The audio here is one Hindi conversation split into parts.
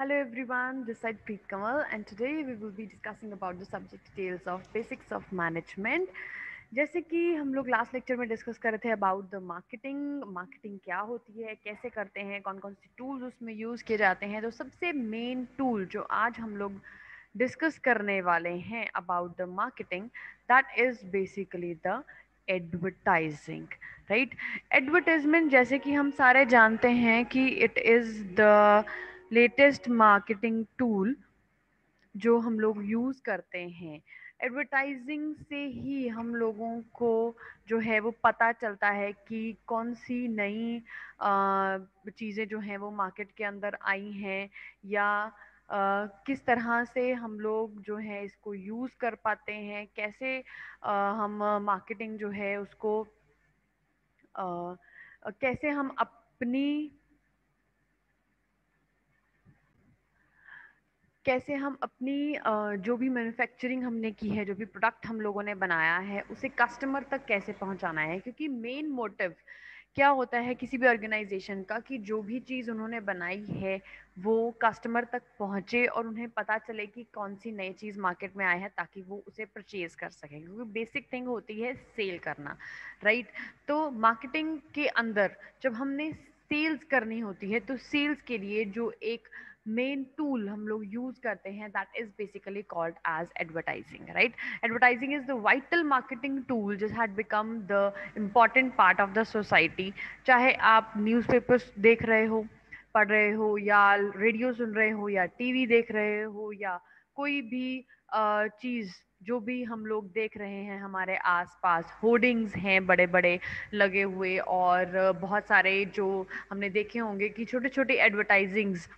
Hello everyone, this is Preet Kamal and today we will be discussing about the subject details of basics of management. जैसे कि हम लोग लास्ट लेक्चर में डिस्कस कर रहे थे अबाउट द मार्केटिंग मार्केटिंग क्या होती है, कैसे करते हैं, कौन कौन से टूल्स उसमें यूज़ किए जाते हैं। तो सबसे मेन टूल जो आज हम लोग डिस्कस करने वाले हैं about the marketing, that is basically the advertising, right. Advertisement जैसे कि हम सारे जानते हैं कि it is the latest marketing tool जो हम लोग यूज़ करते हैं। एडवर्टाइजिंग से ही हम लोगों को जो है वो पता चलता है कि कौन सी नई चीज़ें जो हैं वो मार्केट के अंदर आई हैं, या किस तरह से हम लोग जो है इसको यूज़ कर पाते हैं, कैसे हम मार्केटिंग जो है उसको कैसे हम अपनी जो भी मैन्युफैक्चरिंग हमने की है, जो भी प्रोडक्ट हम लोगों ने बनाया है, उसे कस्टमर तक कैसे पहुंचाना है। क्योंकि मेन मोटिव क्या होता है किसी भी ऑर्गेनाइजेशन का कि जो भी चीज़ उन्होंने बनाई है वो कस्टमर तक पहुंचे और उन्हें पता चले कि कौन सी नई चीज़ मार्केट में आई है, ताकि वो उसे परचेज कर सकें। क्योंकि बेसिक थिंग होती है सेल करना, राइट। तो मार्केटिंग के अंदर जब हमने सेल्स करनी होती है तो सेल्स के लिए जो एक मेन टूल हम लोग यूज करते हैं, that is basically called as advertising, right. Advertising is the vital marketing tool जिस had become the important part of the society. चाहे आप न्यूज़पेपर्स देख रहे हो, पढ़ रहे हो, या रेडियो सुन रहे हो, या टीवी देख रहे हो, या कोई भी चीज़ जो भी हम लोग देख रहे हैं हमारे आसपास, होर्डिंग्स हैं बड़े बड़े लगे हुए, और बहुत सारे जो हमने देखे होंगे कि छोटे छोटे एडवर्टाइजिंग्स,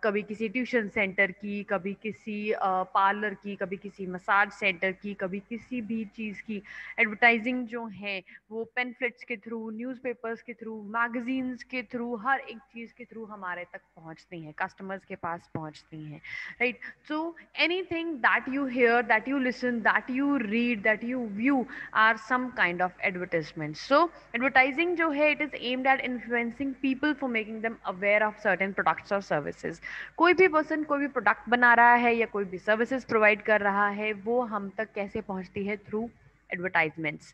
कभी किसी ट्यूशन सेंटर की, कभी किसी पार्लर की, कभी किसी मसाज सेंटर की, कभी किसी भी चीज़ की एडवर्टाइजिंग जो है वो पेनफ्लेट्स के थ्रू, न्यूज़पेपर्स के थ्रू, मैगजीन्स के थ्रू, हर एक चीज़ के थ्रू हमारे तक पहुंचती हैं, कस्टमर्स के पास पहुंचती हैं, right. So anything that you hear, that you listen, that you read, that you view are some kind of advertisement. So advertising जो है it is aimed at influencing people for making them aware of certain products और सर्विसेज। कोई भी पर्सन कोई भी प्रोडक्ट बना रहा है या कोई भी सर्विसेज प्रोवाइड कर रहा है, वो हम तक कैसे पहुंचती है? Through advertisements.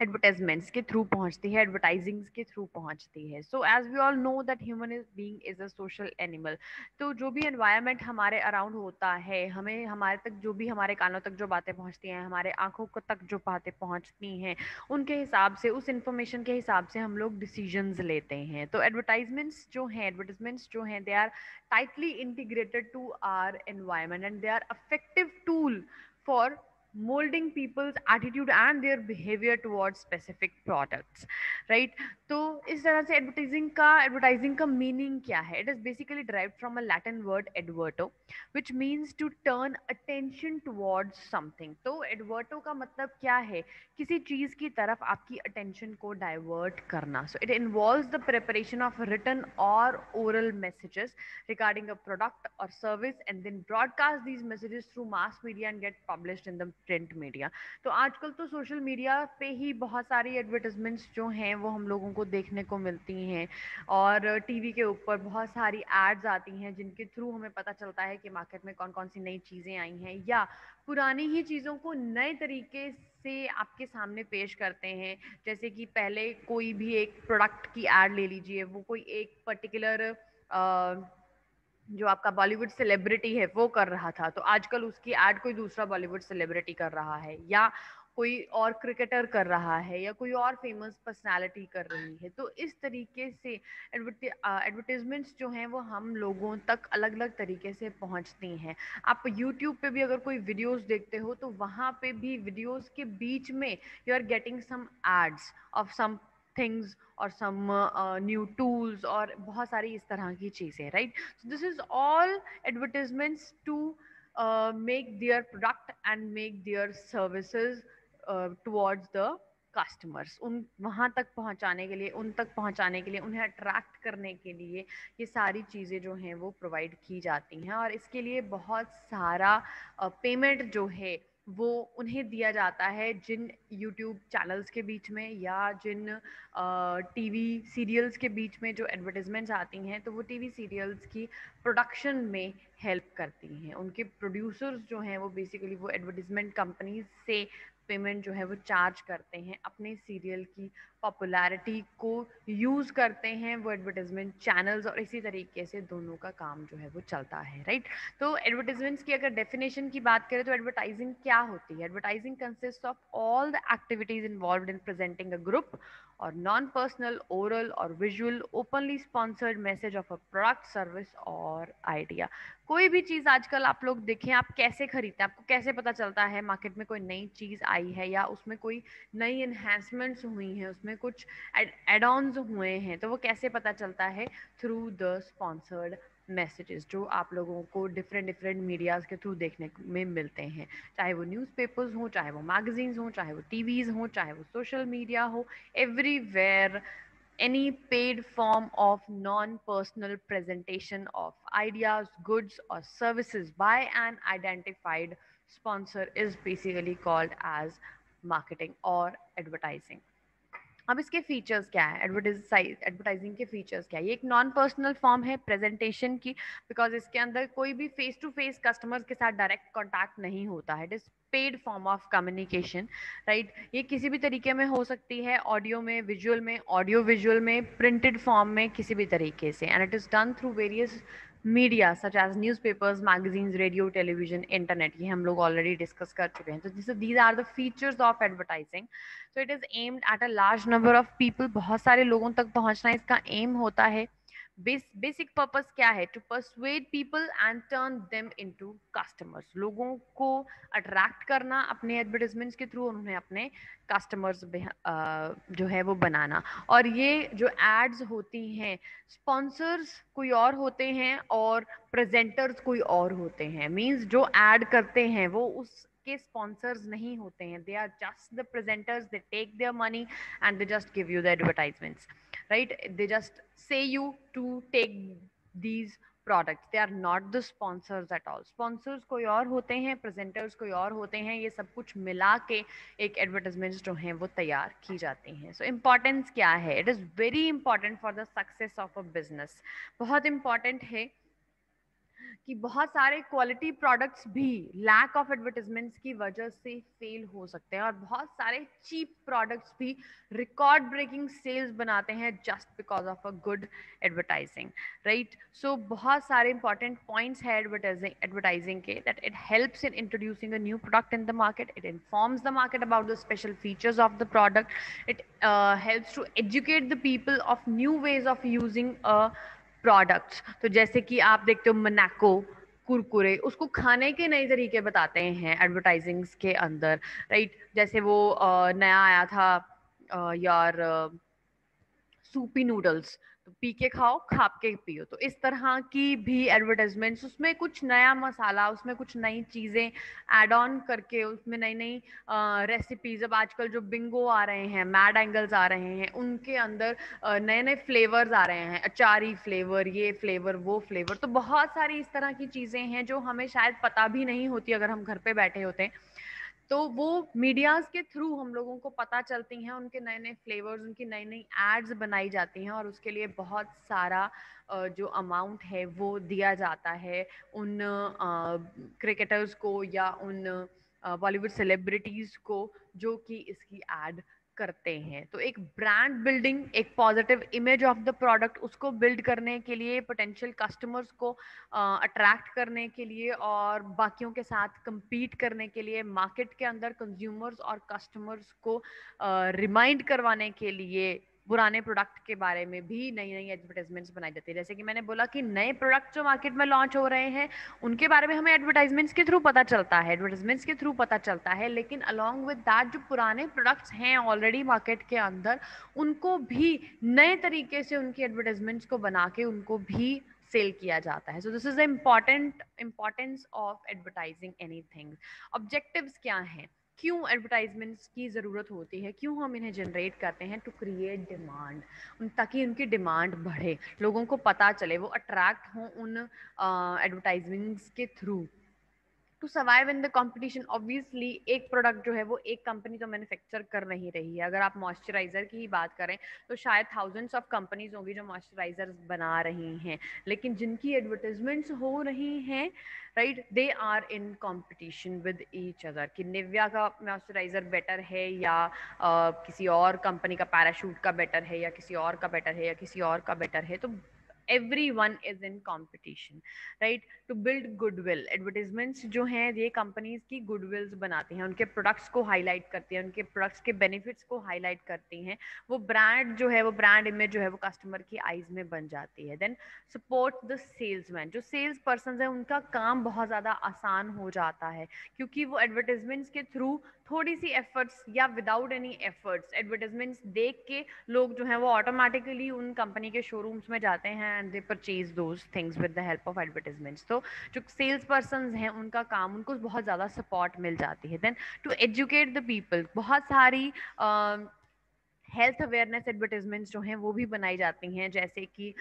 एडवर्टाइजमेंट्स के थ्रू पहुंचती है, एडवर्टाइजिंग्स के थ्रू पहुंचती है। So as we all know that human is being is a social animal. तो जो भी एनवायरनमेंट हमारे अराउंड होता है, हमें हमारे तक जो भी, हमारे कानों तक जो बातें पहुंचती हैं, हमारे आंखों को तक जो बातें पहुंचती हैं, उनके हिसाब से, उस इंफॉर्मेशन के हिसाब से हम लोग डिसीजंस लेते हैं। तो एडवर्टाइजमेंट्स जो हैं they are tightly integrated to our environment and they are affective tool for molding people's attitude and their behavior towards specific products, right। तो इस तरह से एडवर्टाइजिंग का मीनिंग क्या है? It is basically derived from a latin word adverto which means to turn attention towards something। तो adverto का मतलब क्या है? किसी चीज की तरफ आपकी अटेंशन को डाइवर्ट करना। So it involves the preparation of written और oral messages regarding a product or service and then broadcast these messages through mass media and get published in the print media। तो आजकल तो सोशल मीडिया पे ही बहुत सारी एडवर्टाइजमेंट्स जो हैं वो हम लोगों को देखने को मिलती हैं, और टीवी के ऊपर बहुत सारी एड्स आती हैं जिनके थ्रू हमें पता चलता है कि मार्केट में कौन कौन सी नई चीज़ें आई हैं, या पुरानी ही चीज़ों को नए तरीके से आपके सामने पेश करते हैं। जैसे कि पहले कोई भी एक प्रोडक्ट की एड ले लीजिए, वो कोई एक पर्टिकुलर जो आपका बॉलीवुड सेलिब्रिटी है वो कर रहा था, तो आजकल उसकी एड कोई दूसरा बॉलीवुड सेलिब्रिटी कर रहा है, या कोई और क्रिकेटर कर रहा है, या कोई और फेमस पर्सनालिटी कर रही है। तो इस तरीके से एडवर्टीजमेंट्स जो हैं वो हम लोगों तक अलग अलग तरीके से पहुंचती हैं। आप यूट्यूब पे भी अगर कोई वीडियोस देखते हो तो वहाँ पे भी वीडियोस के बीच में you are getting some ads of some things और सम न्यू टूल्स, और बहुत सारी इस तरह की चीज़ें, right. So this is all advertisements to make their product and make their services towards the customers, उन वहाँ तक पहुँचाने के लिए, उन तक पहुँचाने के लिए, उन्हें अट्रैक्ट करने के लिए ये सारी चीज़ें जो हैं वो प्रोवाइड की जाती हैं। और इसके लिए बहुत सारा पेमेंट जो है वो उन्हें दिया जाता है जिन यूट्यूब चैनल्स के बीच में या जिन टीवी सीरियल्स के बीच में जो एडवर्टाइजमेंट्स आती हैं, तो वो टीवी सीरियल्स की प्रोडक्शन में हेल्प करती हैं। उनके प्रोड्यूसर्स जो हैं वो बेसिकली वो एडवर्टाइजमेंट कंपनीज से पेमेंट जो है वो चार्ज करते हैं, अपने सीरियल की पॉपुलैरिटी को यूज़ करते हैं वो एडवर्टाइजमेंट चैनल्स, और इसी तरीके से दोनों का काम जो है वो चलता है, राइट। तो एडवर्टाइजमेंट्स की अगर डेफिनेशन की बात करें तो एडवर्टाइजिंग क्या होती है? Advertising consist of all the activities involved in presenting a group और नॉन पर्सनल, ओरल और visual openly sponsored message of a product, service और आइडिया। कोई भी चीज़ आजकल आप लोग देखें, आप कैसे खरीदते हैं, आपको कैसे पता चलता है मार्केट में कोई नई चीज़ आई है या उसमें कोई नई एनहेंसमेंट्स हुई हैं, उसमें कुछ एड ऑन्स हुए हैं, तो वो कैसे पता चलता है? थ्रू द स्पॉन्सर्ड मैसेजेस जो आप लोगों को डिफरेंट डिफरेंट मीडियाज़ के थ्रू देखने में मिलते हैं, चाहे वो न्यूज़पेपर्स हों, चाहे वो मैगजीन्स हों, चाहे वो टीवीज़ हों, चाहे वो सोशल मीडिया हो, everywhere any paid form of non-personal presentation of ideas, goods or services by an identified sponsor is basically called as marketing or advertising. अब इसके फीचर्स क्या है? एडवर्टाइजिंग के फीचर्स क्या है? ये एक नॉन पर्सनल फॉर्म है प्रेजेंटेशन की, बिकॉज इसके अंदर कोई भी फेस टू फेस कस्टमर्स के साथ डायरेक्ट कॉन्टैक्ट नहीं होता है। It is paid form of communication, right. ये किसी भी तरीके में हो सकती है, ऑडियो में, विजुअल में, ऑडियो विजुअल में, प्रिंटेड फॉर्म में, किसी भी तरीके से, and it is done through various media such as newspapers, magazines, radio, television, internet. ये हम लोग ऑलरेडी डिस्कस कर चुके हैं। तो these are the features of advertising. So it is aimed at a large number of people, बहुत सारे लोगों तक पहुंचना इसका एम होता है। बेसिक पर्पस क्या है? To persuade people and turn them into customers. लोगों को अट्रैक्ट करना अपने एडवर्टाइजमेंट्स के थ्रू, उन्हें अपने कस्टमर्स जो है वो बनाना। और ये जो एड्स होती हैं, स्पॉन्सर्स कोई और होते हैं और प्रेजेंटर्स कोई और होते हैं। मींस जो ऐड करते हैं वो उसके स्पॉन्सर्स नहीं होते हैं, they are just the presenters, they take their money and they just give you the advertisements, right? They just say you to take these products. They are not the sponsors at all. Sponsors कोई और होते हैं, presenters कोई और होते हैं। ये सब कुछ मिला के एक advertisements जो हैं वो तैयार की जाती हैं। So importance क्या है? It is very important for the success of a business. बहुत important है कि बहुत सारे क्वालिटी प्रोडक्ट्स भी लैक ऑफ एडवर्टाइजमेंट्स की वजह से फेल हो सकते हैं, और बहुत सारे चीप प्रोडक्ट्स भी रिकॉर्ड ब्रेकिंग सेल्स बनाते हैं just because of a good advertising, right. So बहुत सारे इंपॉर्टेंट पॉइंट्स है एडवर्टाइजिंग के, that it helps in introducing a new product in the market, it informs the market about the special features of the product, it helps to educate the people of new ways of using a products. तो जैसे कि आप देखते हो मनाको कुरकुरे, उसको खाने के नए तरीके बताते हैं एडवर्टाइजिंग्स के अंदर, राइट। जैसे वो नया आया था यार, सूपी नूडल्स, तो पी के खाओ, खा के पियो। तो इस तरह की भी एडवर्टाइजमेंट्स, उसमें कुछ नया मसाला, उसमें कुछ नई चीज़ें ऐड ऑन करके, उसमें नई नई रेसिपीज। अब आजकल जो बिंगो आ रहे हैं, मैड एंगल्स आ रहे हैं, उनके अंदर नए नए फ्लेवर्स आ रहे हैं, अचारी फ्लेवर, ये फ्लेवर, वो फ्लेवर। तो बहुत सारी इस तरह की चीज़ें हैं जो हमें शायद पता भी नहीं होती अगर हम घर पे बैठे होते हैं, तो वो मीडियाज के थ्रू हम लोगों को पता चलती हैं। उनके नए नए फ्लेवर्स, उनकी नई नई एड्स बनाई जाती हैं, और उसके लिए बहुत सारा जो अमाउंट है वो दिया जाता है उन क्रिकेटर्स को या उन बॉलीवुड सेलिब्रिटीज को जो कि इसकी एड करते हैं। तो एक ब्रांड बिल्डिंग, एक positive image of the product, उसको बिल्ड करने के लिए, पोटेंशियल कस्टमर्स को अट्रैक्ट करने के लिए और बाकियों के साथ compete करने के लिए, मार्केट के अंदर कंज्यूमर्स और कस्टमर्स को रिमाइंड करवाने के लिए पुराने प्रोडक्ट के बारे में भी नई नई एडवर्टाइजमेंट्स बनाई जाती है। जैसे कि मैंने बोला कि नए प्रोडक्ट जो मार्केट में लॉन्च हो रहे हैं उनके बारे में हमें एडवर्टाइजमेंट्स के थ्रू पता चलता है, एडवर्टाइजमेंट्स के थ्रू पता चलता है, लेकिन अलॉन्ग विद दैट जो पुराने प्रोडक्ट्स हैं ऑलरेडी मार्केट के अंदर, उनको भी नए तरीके से उनकी एडवर्टाइजमेंट्स को बना के उनको भी सेल किया जाता है। So this is the importance of advertising anything. Objectives क्या हैं? क्यों एडवर्टाइजमेंट्स की ज़रूरत होती है, क्यों हम इन्हें जनरेट करते हैं? टू क्रिएट डिमांड, ताकि उनकी डिमांड बढ़े, लोगों को पता चले, वो अट्रैक्ट हों उन एडवर्टाइजमेंट्स के through. To survive in the competition obviously एक प्रोडक्ट जो है वो एक कंपनी तो मैन्युफैक्चर कर नहीं रही है। अगर आप मॉइस्चराइजर की ही बात करें तो शायद थाउजेंड्स ऑफ कंपनीज होंगी जो मॉइस्चराइजर बना रही हैं, लेकिन जिनकी एडवर्टाइजमेंट्स हो रही हैं, right, they are in competition with each other कि निविया का मॉइस्चराइजर बेटर है या किसी और कंपनी का पैराशूट का बेटर है या किसी और का बेटर है या किसी और का बेटर है। तो everyone is in competition, right, to build goodwill। Advertisements जो हैं ये कंपनीज की गुडविल्स बनाती हैं, उनके प्रोडक्ट्स को हाईलाइट करती हैं, उनके प्रोडक्ट्स के बेनिफिट्स को हाईलाइट करती हैं। वो ब्रांड जो है, वो ब्रांड इमेज जो है वो कस्टमर की आईज में बन जाती है। देन सपोर्ट द सेल्समैन, जो सेल्स पर्सन है उनका काम बहुत ज़्यादा आसान हो जाता है क्योंकि वो एडवर्टीजमेंट्स के थ्रू थोड़ी सी एफर्ट्स या विदाउट एनी एफर्ट्स एडवर्टीजमेंट्स देख के लोग जो हैं वो ऑटोमेटिकली उन कंपनी के शोरूम्स में जाते हैं and they purchase those things with the help of advertisements. तो जो सेल्स पर्सन हैं उनका काम, उनको बहुत ज़्यादा सपोर्ट मिल जाती है। Then to educate the people, बहुत सारी हेल्थ अवेयरनेस एडवर्टीजमेंट्स जो हैं वो भी बनाई जाती हैं, जैसे कि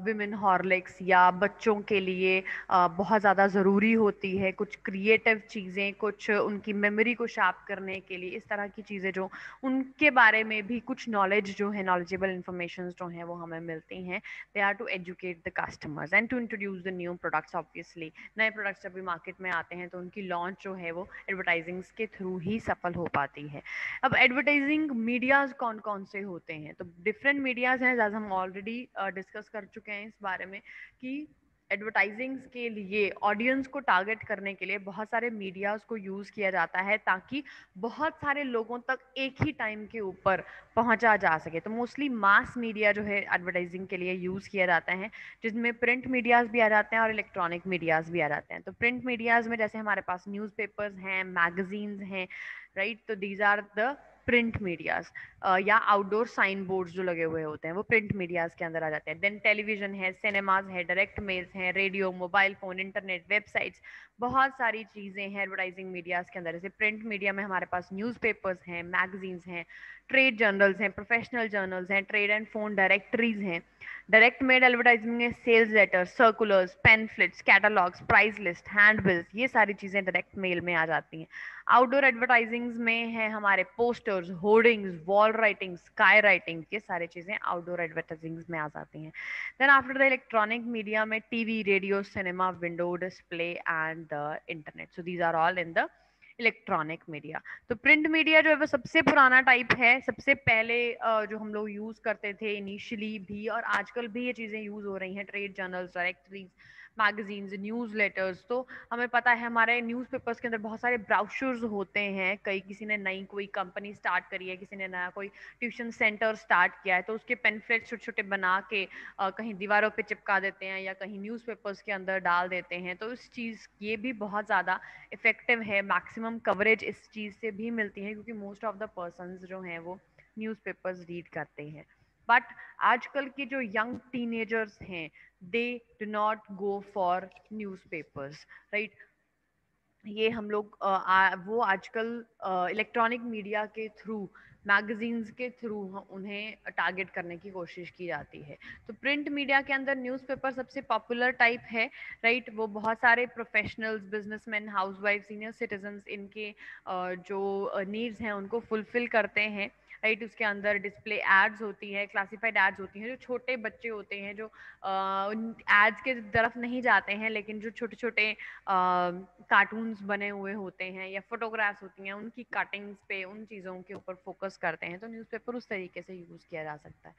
विमेन हॉर्लिक्स या बच्चों के लिए बहुत ज़्यादा ज़रूरी होती है कुछ क्रिएटिव चीज़ें, कुछ उनकी मेमोरी को शार्प करने के लिए, इस तरह की चीज़ें जो उनके बारे में भी कुछ नॉलेज जो है, नॉलेजेबल इंफॉर्मेशन जो हैं वो हमें मिलती हैं। They are to educate the customers and to introduce the new products. Obviously नए प्रोडक्ट्स जब भी मार्केट में आते हैं तो उनकी लॉन्च जो है वो एडवर्टाइजिंग्स के थ्रू ही सफल हो पाती है। अब एडवर्टाइजिंग मीडियाज कौन कौन से होते हैं, तो डिफरेंट मीडियाज हैं, जैसे हम ऑलरेडी डिस्कस कर चुके हैं इस बारे में कि एडवर्टाइजिंग्स के लिए ऑडियंस को टारगेट करने के लिए बहुत सारे मीडियाज को यूज़ किया जाता है ताकि बहुत सारे लोगों तक एक ही टाइम के ऊपर पहुंचा जा सके। तो मोस्टली मास मीडिया जो है एडवर्टाइजिंग के लिए यूज़ किया जाता है, जिसमें प्रिंट मीडियाज भी आ जाते हैं और इलेक्ट्रॉनिक मीडियाज भी आ जाते हैं। तो प्रिंट मीडियाज में जैसे हमारे पास न्यूज़पेपर्स हैं, मैगजीन्स हैं, राइट, तो these are the print medias. या आउटडोर साइन बोर्ड्स जो लगे हुए होते हैं वो प्रिंट मीडियाज के अंदर आ जाते हैं। देन टेलीविजन है, सिनेमाज है, डायरेक्ट मेल्स हैं, radio, mobile phone, internet, websites, बहुत सारी चीज़ें हैं एडवर्टाइजिंग मीडियाज के अंदर। जैसे प्रिंट मीडिया में हमारे पास न्यूज़पेपर्स हैं, मैगजीन्स हैं, ट्रेड जर्नल्स हैं, प्रोफेशनल जर्नल्स हैं, ट्रेड एंड फोन डायरेक्टरीज हैं। डायरेक्ट मेड एडवर्टाइजिंग में sales letter, circulars, pamphlets, catalogues, price list, handbills, ये सारी चीज़ें डायरेक्ट मेल में आ जाती हैं। आउटडोर एडवर्टाइजिंग्स में है हमारे posters, hoardings, wall writing, sky writing, ये सारी चीज़ें आउटडोर एडवर्टाइजिंग्स में आ जाती हैं। Then after the electronic media में TV, radio, cinema, window display and the internet. So these are all in the electronic media. तो प्रिंट मीडिया जो है वो सबसे पुराना टाइप है, सबसे पहले जो हम लोग यूज़ करते थे इनिशियली भी और आजकल भी ये चीज़ें यूज़ हो रही हैं, trade journals, directories, magazines, news letters. तो हमें पता है हमारे न्यूज़पेपर्स के अंदर बहुत सारे ब्राउचर्स होते हैं, कई किसी ने नई कोई कंपनी स्टार्ट करी है, किसी ने नया कोई ट्यूशन सेंटर स्टार्ट किया है, तो उसके पेम्फलेट छोटे छोटे बना के कहीं दीवारों पे चिपका देते हैं या कहीं न्यूज़पेपर्स के अंदर डाल देते हैं। तो इस चीज़ ये भी बहुत ज़्यादा इफेक्टिव है, मैक्सिमम कवरेज इस चीज़ से भी मिलती है क्योंकि मोस्ट ऑफ द पर्सन्स जो हैं वो न्यूज़पेपर्स रीड करते हैं। बट आजकल के जो यंग टीनेजर्स हैं they do not go for newspapers, right. ये हम लोग वो आजकल इलेक्ट्रॉनिक मीडिया के थ्रू, मैगजीन्स के थ्रू उन्हें टारगेट करने की कोशिश की जाती है। तो प्रिंट मीडिया के अंदर न्यूज़पेपर सबसे पॉपुलर टाइप है, राइट। वो बहुत सारे professionals, businessman, housewife, senior citizens, इनके जो नीड्स हैं उनको फुलफिल करते हैं, राइट। उसके अंदर डिस्प्ले एड्स होती है, क्लासिफाइड एड्स होती हैं, जो छोटे बच्चे होते हैं जो उन एड्स के तरफ नहीं जाते हैं, लेकिन जो छोटे छोटे कार्टून्स बने हुए होते हैं या फोटोग्राफ्स होती हैं उनकी कटिंग्स पे, उन चीज़ों के ऊपर फोकस करते हैं, तो न्यूज़पेपर उस तरीके से यूज़ किया जा सकता है।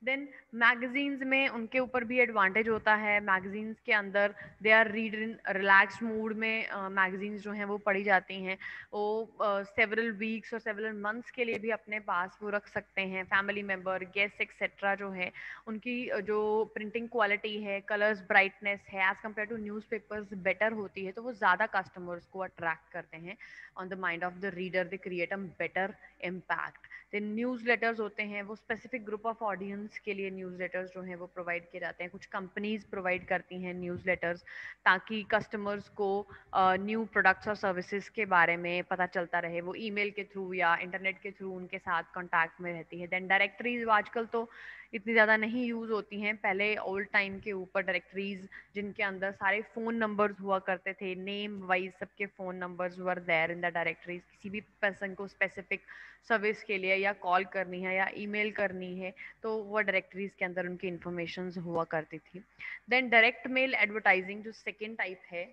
देन मैगजीन्स में उनके ऊपर भी एडवांटेज होता है। मैगजीन्स के अंदर they are read in relax mood में, मैगजीन्स जो हैं वो पढ़ी जाती हैं, वो सेवरल वीक्स और सेवरल मंथ्स के लिए भी अपने पास वो रख सकते हैं। फैमिली मेम्बर, गेस्ट एक्सेट्रा जो है उनकी जो प्रिंटिंग क्वालिटी है, कलर्स, ब्राइटनेस है, as compared to newspapers better होती है, तो वो ज़्यादा कस्टमर्स को अट्रैक्ट करते हैं on the mind of the reader, they create a better impact. Then newsletters होते हैं, वो स्पेसिफिक ग्रुप ऑफ ऑडियंस के लिए न्यूज़ लेटर्स जो हैं वो प्रोवाइड किए जाते हैं। कुछ कंपनीज प्रोवाइड करती हैं न्यूज़ लेटर्स ताकि कस्टमर्स को न्यू प्रोडक्ट्स और सर्विसेज के बारे में पता चलता रहे, वो ईमेल के थ्रू या इंटरनेट के थ्रू उनके साथ कॉन्टैक्ट में रहती है। देन डायरेक्टरीज, आजकल तो इतनी ज़्यादा नहीं यूज़ होती हैं। पहले ओल्ड टाइम के ऊपर डायरेक्टरीज जिनके अंदर सारे फ़ोन नंबर्स हुआ करते थे, नेम वाइज सबके phone numbers were there in the directories. किसी भी पर्सन को स्पेसिफिक सर्विस के लिए या कॉल करनी है या ईमेल करनी है तो वो डायरेक्टरीज के अंदर उनकी इंफॉर्मेशन हुआ करती थी। देन डायरेक्ट मेल एडवर्टाइजिंग जो सेकेंड टाइप है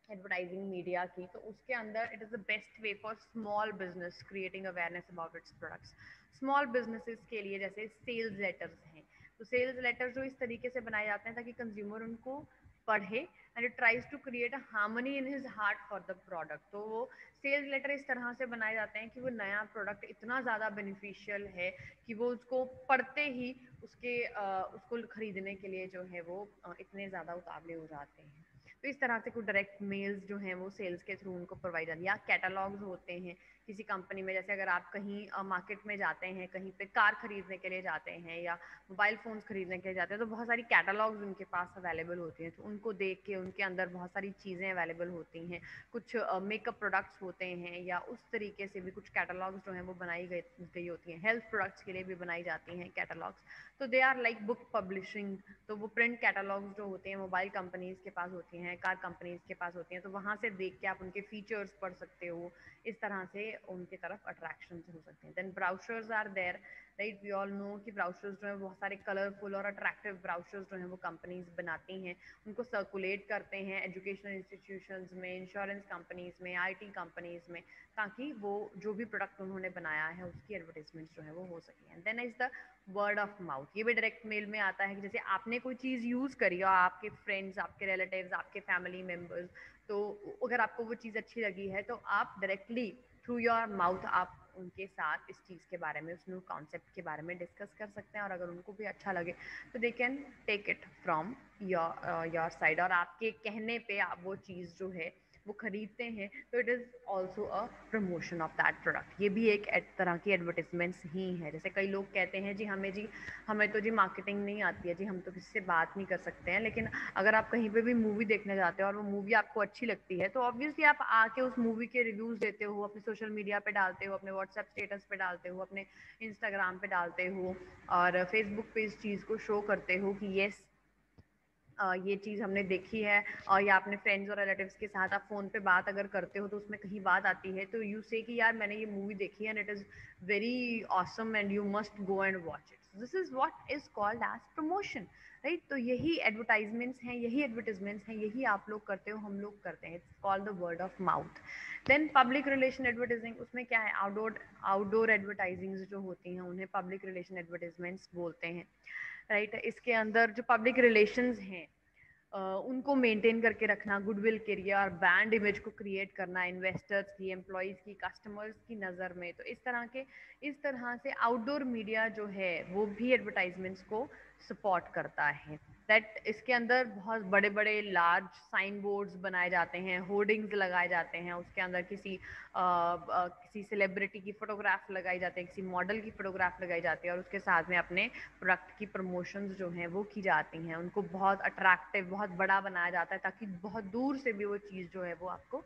एडवर्टाइजिंग मीडिया की, तो उसके अंदर it is the best way for small business creating awareness about its products. Small businesses के लिए जैसे सेल्स लेटर्स हैं, तो सेल्स लेटर जो इस तरीके से बनाए जाते हैं ताकि कंज्यूमर उनको पढ़े and it tries to create a harmony in his heart for the product. तो वो सेल्स लेटर इस तरह से बनाए जाते हैं कि वो नया प्रोडक्ट इतना ज़्यादा बेनिफिशियल है कि वो उसको पढ़ते ही उसको खरीदने के लिए जो है वो इतने ज़्यादा उतावले हो जाते हैं। तो इस तरह से कुछ डायरेक्ट मेल्स जो हैं वो सेल्स के थ्रू उनको प्रोवाइड जाती है। या कैटलॉग्स होते हैं किसी कंपनी में, जैसे अगर आप कहीं मार्केट में जाते हैं, कहीं पे कार खरीदने के लिए जाते हैं या मोबाइल फ़ोन्स खरीदने के लिए जाते हैं, तो बहुत सारी कैटलॉग्स उनके पास अवेलेबल होती हैं। तो उनको देख के उनके अंदर बहुत सारी चीज़ें अवेलेबल होती हैं। कुछ मेकअप प्रोडक्ट्स होते हैं या उस तरीके से भी कुछ कैटलॉग्स जो हैं वो बनाई गई होती हैं। हेल्थ प्रोडक्ट्स के लिए भी बनाई जाती हैं कैटलॉग्स। तो they are like book publishing. तो वो प्रिंट कैटलॉग्स जो होते हैं मोबाइल कंपनीज के पास होती हैं, कार कंपनीज के पास होती हैं, तो वहाँ से देख के आप उनके फीचर्स पढ़ सकते हो। इस तरह से उनकी तरफ अट्रैक्शन हो सकते हैं। Then brochures are there, right. We all know कि ब्राउचर्स जो है बहुत सारे कलरफुल और अट्रैक्टिव ब्राउचर्स जो हैं वो कंपनीज बनाती हैं, उनको सर्कुलेट करते हैं एजुकेशनल इंस्टीट्यूशंस में, इंश्योरेंस कंपनीज में, आईटी कंपनीज में, ताकि वो जो भी प्रोडक्ट उन्होंने बनाया है उसकी एडवर्टाइजमेंट जो है वो हो सके। And then is the word of mouth. ये भी डायरेक्ट मेल में आता है कि जैसे आपने कोई चीज़ यूज़ करी और आपके फ्रेंड्स, आपके रिलेटिव्स, आपके फैमिली मेम्बर्स, तो अगर आपको वो चीज़ अच्छी लगी है तो आप डायरेक्टली थ्रू योर माउथ आप उनके साथ इस चीज़ के बारे में, उस न्यू कॉन्सेप्ट के बारे में डिस्कस कर सकते हैं। और अगर उनको भी अच्छा लगे तो they can take it from your side, और आपके कहने पे आप वो चीज़ जो है वो खरीदते हैं, तो it is also a promotion of that product. ये भी एक तरह की एडवर्टिजमेंट्स ही है। जैसे कई लोग कहते हैं जी हमें तो जी मार्केटिंग नहीं आती है जी, हम तो किसी से बात नहीं कर सकते हैं। लेकिन अगर आप कहीं पे भी मूवी देखने जाते हो और वो मूवी आपको अच्छी लगती है तो ऑब्वियसली आप आके उस मूवी के रिव्यूज़ देते हो, अपने सोशल मीडिया पे डालते हो, अपने व्हाट्सएप स्टेटस पे डालते हो, अपने इंस्टाग्राम पे डालते हो और फेसबुक पे इस चीज़ को शो करते हो कि येस ये चीज़ हमने देखी है। और या अपने फ्रेंड्स और रिलेटिव्स के साथ आप फ़ोन पे बात अगर करते हो तो उसमें कहीं बात आती है तो यू से कि यार मैंने ये मूवी देखी है and it is very awesome and you must go and watch it. This is what is called as promotion, right. तो यही एडवर्टाइजमेंट्स हैं, यही एडवर्टिजमेंट्स हैं, यही आप लोग करते हो, हम लोग करते हैं। It's called the word of mouth. Then public relation advertising, उसमें क्या है, आउटडोर आउटडोर एडवर्टाइजिंग जो होती हैं उन्हें पब्लिक रिलेशन एडवर्टाइजमेंट्स बोलते हैं, राइट। इसके अंदर जो पब्लिक रिलेशंस हैं उनको मेंटेन करके रखना, गुडविल के लिए और ब्रांड इमेज को क्रिएट करना इन्वेस्टर्स की, एम्प्लॉयज़ की, कस्टमर्स की नज़र में। तो इस तरह से आउटडोर मीडिया जो है वो भी एडवर्टाइजमेंट्स को सपोर्ट करता है। दैट इसके अंदर बहुत बड़े बड़े लार्ज साइन बोर्ड्स बनाए जाते हैं, होर्डिंग्स लगाए जाते हैं, उसके अंदर किसी सेलिब्रिटी की फोटोग्राफ लगाई जाती है, किसी मॉडल की फोटोग्राफ लगाई जाती है और उसके साथ में अपने प्रोडक्ट की प्रमोशंस जो हैं वो की जाती हैं। उनको बहुत अट्रैक्टिव, बहुत बड़ा बनाया जाता है ताकि बहुत दूर से भी वो चीज़ जो है वो आपको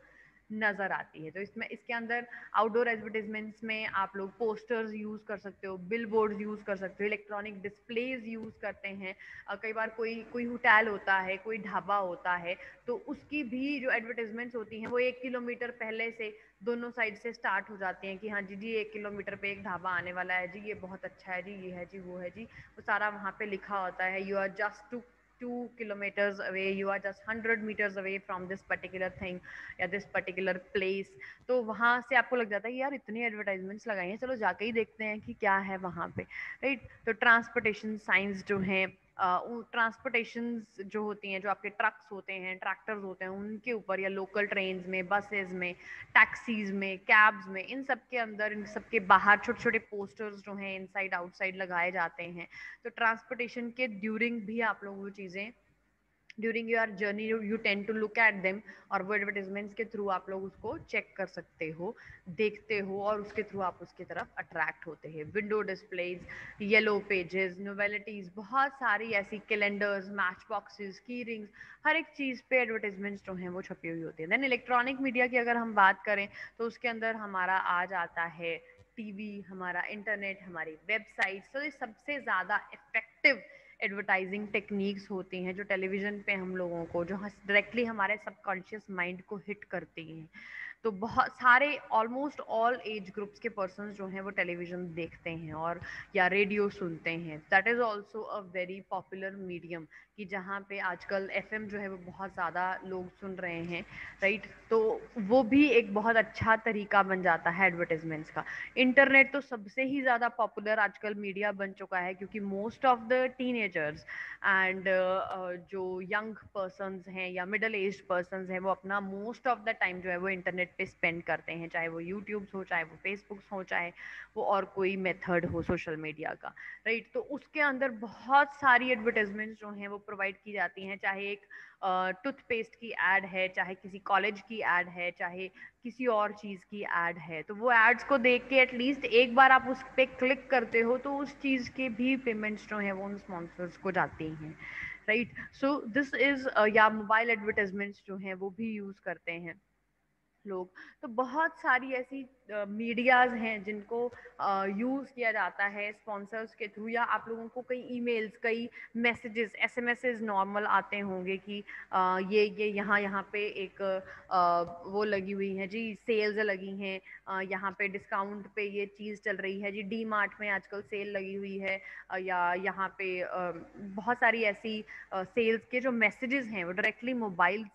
नज़र आती है। तो इसके अंदर आउटडोर एडवर्टाइजमेंट्स में आप लोग पोस्टर्स यूज़ कर सकते हो, बिल बोर्ड यूज़ कर सकते हो, इलेक्ट्रॉनिक डिस्प्लेज यूज़ करते हैं। कई बार कोई कोई होटल होता है, कोई ढाबा होता है, तो उसकी भी जो एडवर्टाइजमेंट्स होती हैं वो 1 किलोमीटर पहले से दोनों साइड से स्टार्ट हो जाती हैं कि हाँ जी जी 1 किलोमीटर पे एक ढाबा आने वाला है जी, ये बहुत अच्छा है जी, ये है जी, वो है जी। वो सारा वहाँ पे लिखा होता है। You are just 2 kilometers away, you are just 100 meters away from this particular thing या दिस पर्टिकुलर प्लेस। तो वहाँ से आपको लग जाता है कि यार इतनी एडवर्टाइजमेंट्स लगाई हैं, चलो जाके ही देखते हैं कि क्या है वहाँ पे, राइट। तो ट्रांसपोर्टेशन साइंस जो हैं, ट्रांसपोर्टेशन जो होती हैं, जो आपके ट्रक्स होते हैं, ट्रैक्टर्स होते हैं, उनके ऊपर या लोकल ट्रेन्स में, बसेस में, टैक्सीज में, कैब्स में, इन सब के अंदर, इन सब के बाहर छोटे छोटे पोस्टर्स जो हैं इनसाइड आउटसाइड लगाए जाते हैं। तो ट्रांसपोर्टेशन के ड्यूरिंग भी आप लोग वो चीज़ें, during your journey you tend to look at them, और वो एडवर्टाइजमेंट्स के थ्रू आप लोग उसको चेक कर सकते हो, देखते हो और उसके थ्रू आप उसकी तरफ अट्रैक्ट होते हैं। विंडो डिस्प्लेज, येलो पेजेस, नोवेलिटीज, बहुत सारी ऐसी कैलेंडर्स, मैच बॉक्सेस, की रिंग्स, हर एक चीज़ पे एडवर्टाइजमेंट्स जो हैं वो छपी हुई होती है। देन इलेक्ट्रॉनिक मीडिया की अगर हम बात करें तो उसके अंदर हमारा आ जाता है टीवी, हमारा इंटरनेट, हमारी वेबसाइट्स, तो ये सबसे ज़्यादा इफेक्टिव एडवर्टाइजिंग टेक्निक्स होती हैं जो टेलीविज़न पे हम लोगों को जो डायरेक्टली हमारे सबकॉन्शियस माइंड को हिट करती हैं। तो बहुत सारे ऑलमोस्ट ऑल एज ग्रुप्स के पर्सन्स जो हैं वो टेलीविज़न देखते हैं और या रेडियो सुनते हैं। That is also a very popular medium कि जहाँ पे आजकल एफएम जो है वो बहुत ज़्यादा लोग सुन रहे हैं, राइट? तो वो भी एक बहुत अच्छा तरीका बन जाता है एडवर्टाइजमेंट्स का। इंटरनेट तो सबसे ही ज़्यादा पॉपुलर आजकल मीडिया बन चुका है क्योंकि most of the teenagers and जो यंग पर्सन्स हैं या मिडल एज पर्सन्स हैं वो अपना मोस्ट ऑफ द टाइम जो है वो इंटरनेट पे स्पेंड करते हैं, चाहे वो यूट्यूब हो, चाहे वो फेसबुक हो, चाहे वो और कोई मेथड हो सोशल मीडिया का, राइट? तो उसके अंदर बहुत सारी एडवर्टाइजमेंट्स जो हैं वो प्रोवाइड की जाती हैं, चाहे एक टूथपेस्ट की एड है, चाहे किसी कॉलेज की एड है, चाहे किसी और चीज़ की एड है। तो वो एड्स को देख के एटलीस्ट एक बार आप उस पर क्लिक करते हो तो उस चीज़ के भी पेमेंट्स जो हैं वो उन स्पॉन्सर्स को जाती हैं, राइट? सो दिस इज़ या मोबाइल एडवर्टाइजमेंट्स जो हैं वो भी यूज़ करते हैं लोग। तो बहुत सारी ऐसी मीडियाज हैं जिनको यूज़ किया जाता है स्पॉन्सर्स के थ्रू, या आप लोगों को कई ईमेल्स, कई मैसेजेस, एसएमएसेस नॉर्मल आते होंगे कि ये यहाँ यहाँ पे एक वो लगी हुई है जी, सेल्स लगी हैं, यहाँ पे डिस्काउंट पे ये चीज़ चल रही है जी, डी मार्ट में आजकल सेल लगी हुई है, या यहाँ पे बहुत सारी ऐसी सेल्स के जो मैसेजेस हैं वो डायरेक्टली मोबाइल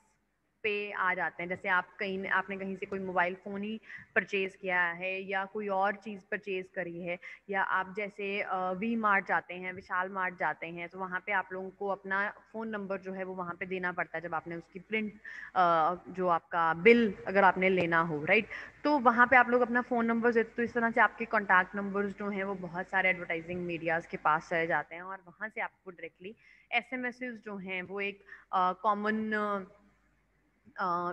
पे आ जाते हैं। जैसे आप कहीं आपने कहीं से कोई मोबाइल फ़ोन ही परचेज़ किया है या कोई और चीज़ परचेज़ करी है, या आप जैसे वी मार्ट जाते हैं, विशाल मार्ट जाते हैं, तो वहाँ पे आप लोगों को अपना फ़ोन नंबर जो है वो वहाँ पे देना पड़ता है जब आपने उसकी प्रिंट जो आपका बिल अगर आपने लेना हो, राइट? तो वहाँ पे आप लोग अपना फ़ोन नंबर देते, तो इस तरह से आपके कॉन्टैक्ट नंबर्स जो हैं वो बहुत सारे एडवर्टाइजिंग मीडियाज़ के पास चले जाते हैं और वहाँ से आपको डायरेक्टली एसएमएसेस जो हैं वो एक कॉमन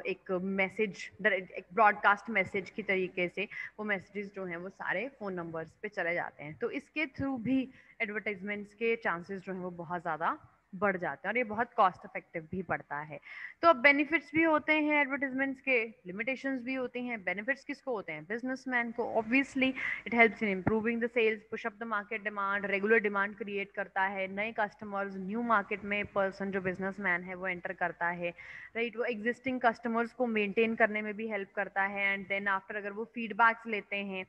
एक मैसेज, एक ब्रॉडकास्ट मैसेज की तरीके से वो मैसेजेस जो हैं वो सारे फ़ोन नंबर्स पे चले जाते हैं। तो इसके थ्रू भी एडवर्टाइजमेंट्स के चांसेस जो हैं वो बहुत ज़्यादा बढ़ जाते हैं और ये बहुत कॉस्ट इफेक्टिव भी पड़ता है। तो अब बेनिफिट्स भी होते हैं एडवर्टाइजमेंट्स के, लिमिटेशंस भी होती हैं। बेनिफिट्स किसको होते हैं? बिजनेसमैन को obviously. It helps in improving the sales, push up the market demand, regular demand create करता है, नए कस्टमर्स, न्यू मार्केट में पर्सन जो बिजनेसमैन है वो एंटर करता है, राइट? वो एग्जिस्टिंग कस्टमर्स को मेंटेन करने में भी हेल्प करता है एंड देन आफ्टर अगर वो फीडबैक्स लेते हैं,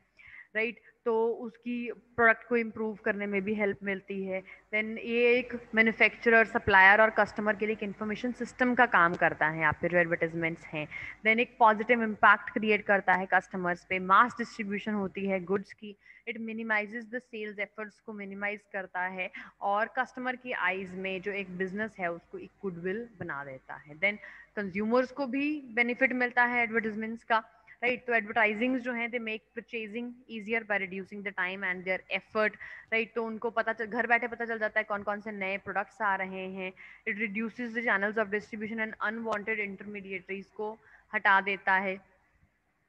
राइट, तो उसकी प्रोडक्ट को इम्प्रूव करने में भी हेल्प मिलती है। देन ये एक मैन्युफैक्चरर, सप्लायर और कस्टमर के लिए एक इंफॉर्मेशन सिस्टम का काम करता है आपके जो एडवर्टाइजमेंट्स हैं। देन एक पॉजिटिव इम्पैक्ट क्रिएट करता है कस्टमर्स पे, मास डिस्ट्रीब्यूशन होती है गुड्स की, it minimises the sales efforts को मिनिमाइज करता है और कस्टमर की आइज में जो एक बिजनेस है उसको एक गुडविल बना देता है। देन कंज्यूमर्स को भी बेनिफिट मिलता है एडवर्टाइजमेंट्स का, राइट? तो एडवर्टाइजिंग जो है they make purchasing easier by reducing the time and their effort, right? तो उनको घर बैठे पता चल जाता है कौन कौन से नए प्रोडक्ट्स आ रहे हैं। It reduces the channels of distribution and unwanted intermediaries को हटा देता है,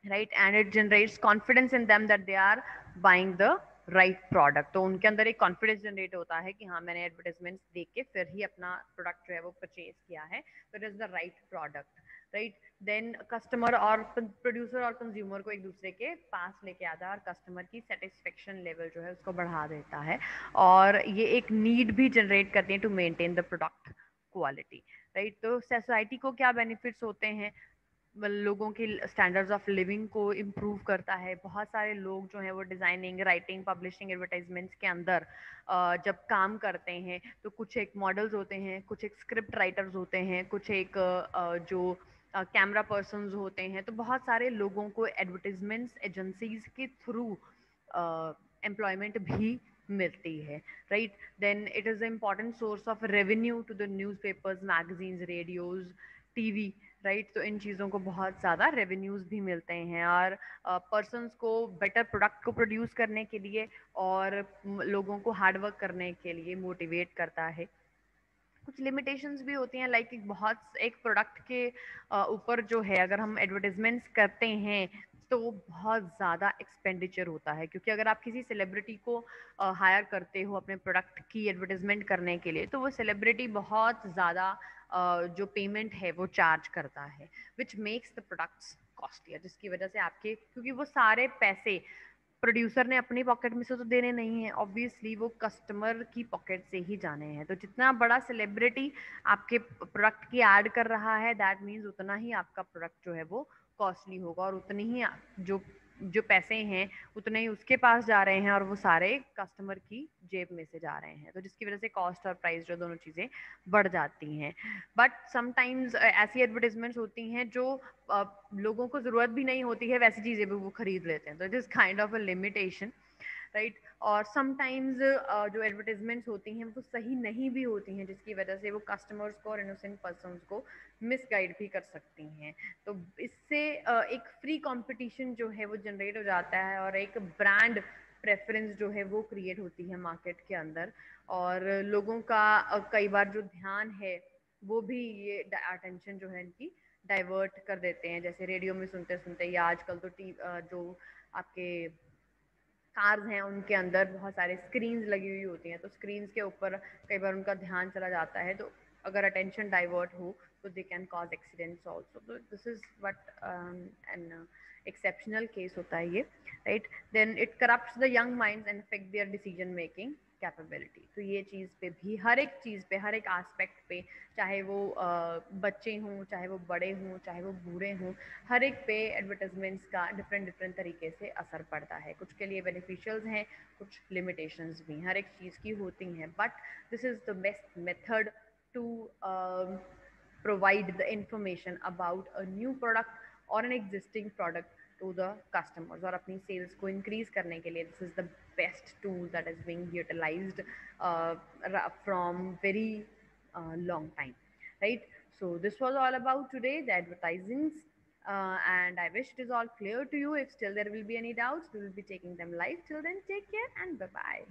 right? And it generates confidence in them that they are buying the right product. तो उनके अंदर एक कॉन्फिडेंस जनरेट होता है कि हाँ, मैंने एडवर्टाइजमेंट्स देख के फिर ही अपना प्रोडक्ट जो है वो परचेज किया है, तो it is the right product, right? Then customer और प्रोड्यूसर और कंज्यूमर को एक दूसरे के पास लेके आता है और कस्टमर की सेटिस्फेक्शन लेवल जो है उसको बढ़ा देता है और ये एक नीड भी जनरेट करती है to maintain the product quality, right? तो सोसाइटी को क्या बेनिफिट्स होते हैं? लोगों के स्टैंडर्ड्स ऑफ लिविंग को इम्प्रूव करता है। बहुत सारे लोग जो हैं वो डिज़ाइनिंग, राइटिंग, पब्लिशिंग, एडवर्टाइजमेंट्स के अंदर जब काम करते हैं तो कुछ एक मॉडल्स होते हैं, कुछ एक स्क्रिप्ट राइटर्स होते हैं, कुछ एक जो कैमरा पर्सन्स होते हैं। तो बहुत सारे लोगों को एडवर्टाइजमेंट्स एजेंसीज के थ्रू एम्प्लॉयमेंट भी मिलती है, right? Then it is a important source of revenue to the newspapers, magazines, radios, TV, right? तो इन चीज़ों को बहुत ज़्यादा रेवेन्यूज़ भी मिलते हैं और पर्सन्स को बेटर प्रोडक्ट को प्रोड्यूस करने के लिए और लोगों को हार्ड वर्क करने के लिए मोटिवेट करता है। कुछ लिमिटेशंस भी होती हैं, लाइक एक प्रोडक्ट के ऊपर जो है अगर हम एडवर्टाइजमेंट्स करते हैं तो बहुत ज़्यादा एक्सपेंडिचर होता है, क्योंकि अगर आप किसी सेलिब्रिटी को हायर करते हो अपने प्रोडक्ट की एडवर्टाइजमेंट करने के लिए तो वो सेलिब्रिटी बहुत ज़्यादा जो पेमेंट है वो चार्ज करता है, which makes the products costlier, जिसकी वजह से आपके, क्योंकि वो सारे पैसे प्रोड्यूसर ने अपनी पॉकेट में से तो देने नहीं है, ऑब्वियसली वो कस्टमर की पॉकेट से ही जाने हैं। तो जितना बड़ा सेलिब्रिटी आपके प्रोडक्ट की ऐड कर रहा है, दैट मीन्स उतना ही आपका प्रोडक्ट जो है वो कॉस्टली होगा, और उतनी ही जो जो पैसे हैं उतने ही उसके पास जा रहे हैं, और वो सारे कस्टमर की जेब में से जा रहे हैं। तो जिसकी वजह से कॉस्ट और प्राइस जो दोनों चीज़ें बढ़ जाती हैं। बट समटाइम्स ऐसी एडवर्टीजमेंट्स होती हैं जो लोगों को ज़रूरत भी नहीं होती है, वैसी चीज़ें भी वो खरीद लेते हैं। तो it is kind of a limitation, right. और समटाइम्स जो एडवर्टीजमेंट्स होती हैं वो सही नहीं भी होती हैं, जिसकी वजह से वो कस्टमर्स को और इनोसेंट पर्सन्स को मिसगाइड भी कर सकती हैं। तो इससे एक फ्री कंपटीशन जो है वो जनरेट हो जाता है, और एक ब्रांड प्रेफरेंस जो है वो क्रिएट होती है मार्केट के अंदर। और लोगों का कई बार जो ध्यान है वो भी ये अटेंशन जो है इनकी डाइवर्ट कर देते हैं। जैसे रेडियो में सुनते सुनते, या आजकल तो जो आपके कार्स हैं उनके अंदर बहुत सारे स्क्रीन्स लगी हुई होती हैं, तो स्क्रीन्स के ऊपर कई बार उनका ध्यान चला जाता है। तो अगर अटेंशन डाइवर्ट हो तो they can cause accidents also. तो this is what an exceptional case होता है ये, right. Then it corrupts the young minds and affect their decision making capability. तो ये चीज़ पे भी, हर एक चीज़ पे, हर एक एस्पेक्ट पे, चाहे वो बच्चे हों, चाहे वो बड़े हों, चाहे वो बूढ़े हों, हर एक पे एडवर्टाइजमेंट्स का डिफरेंट डिफरेंट तरीके से असर पड़ता है। कुछ के लिए बेनिफिशियल्स हैं, कुछ लिमिटेशंस भी हर एक चीज़ की होती हैं। But this is the best method to provide the information about a new product or an existing product to the customers, और अपनी सेल्स को इंक्रीज करने के लिए this is the best tool that is being utilised from very long time, right? So this was all about today, the advertisings, and I wish it is all clear to you. If still there will be any doubts, we will be taking them live. Till then, take care and bye bye.